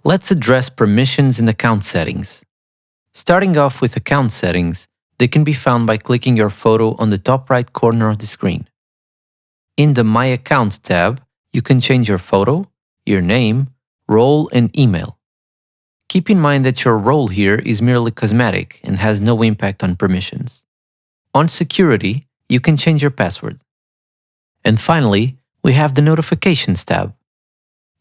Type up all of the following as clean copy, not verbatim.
Let's address permissions and account settings. Starting off with account settings, they can be found by clicking your photo on the top right corner of the screen. In the My Account tab, you can change your photo, your name, role, and email. Keep in mind that your role here is merely cosmetic and has no impact on permissions. On Security, you can change your password. And finally, we have the Notifications tab.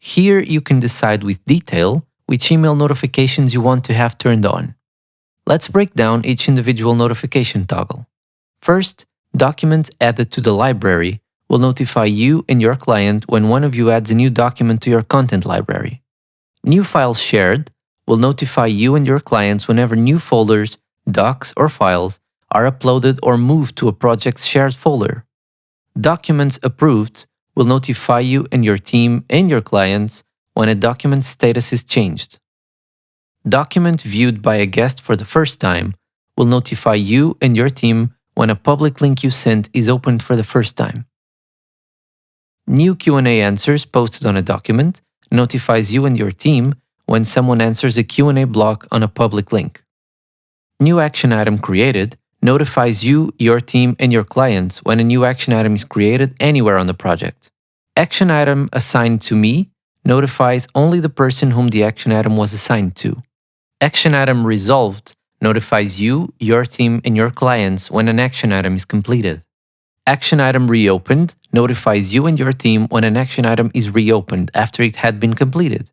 Here you can decide with detail which email notifications you want to have turned on. Let's break down each individual notification toggle. First, documents added to the library will notify you and your client when one of you adds a new document to your content library. New files shared will notify you and your clients whenever new folders, docs, or files are uploaded or moved to a project's shared folder. Documents approved will notify you and your team and your clients when a document's status is changed. Document viewed by a guest for the first time will notify you and your team when a public link you sent is opened for the first time. New Q&A answers posted on a document notifies you and your team when someone answers a Q&A block on a public link. New action item created notifies you, your team, and your clients when a new action item is created anywhere on the project. Action item assigned to me notifies only the person whom the action item was assigned to. Action item resolved notifies you, your team, and your clients when an action item is completed. Action item reopened notifies you and your team when an action item is reopened after it had been completed.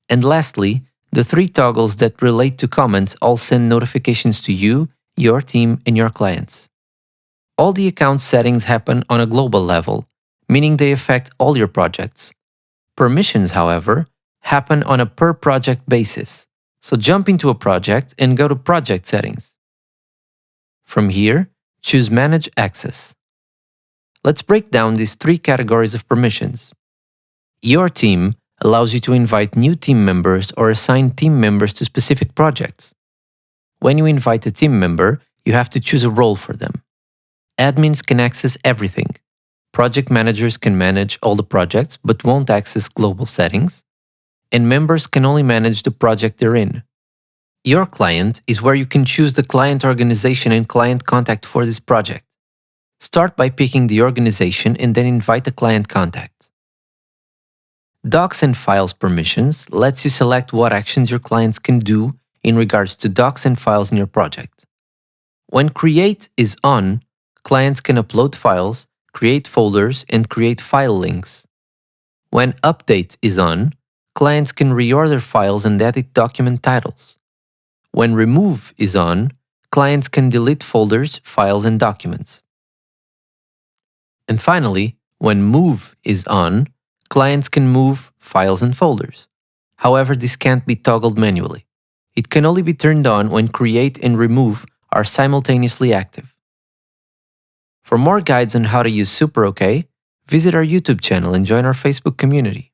And lastly, the three toggles that relate to comments all send notifications to you, your team, and your clients. All the account settings happen on a global level, meaning they affect all your projects. Permissions, however, happen on a per-project basis, so jump into a project and go to Project Settings. From here, choose Manage Access. Let's break down these three categories of permissions. Your team allows you to invite new team members or assign team members to specific projects. When you invite a team member, you have to choose a role for them. Admins can access everything. Project managers can manage all the projects but won't access global settings. And members can only manage the project they're in. Your client is where you can choose the client organization and client contact for this project. Start by picking the organization and then invite the client contact. Docs and Files permissions lets you select what actions your clients can do in regards to docs and files in your project. When Create is on, clients can upload files, create folders, and create file links. When Update is on, clients can reorder files and edit document titles. When Remove is on, clients can delete folders, files, and documents. And finally, when Move is on, clients can move files and folders. However, this can't be toggled manually. It can only be turned on when Create and Remove are simultaneously active. For more guides on how to use SuperOkay, visit our YouTube channel and join our Facebook community.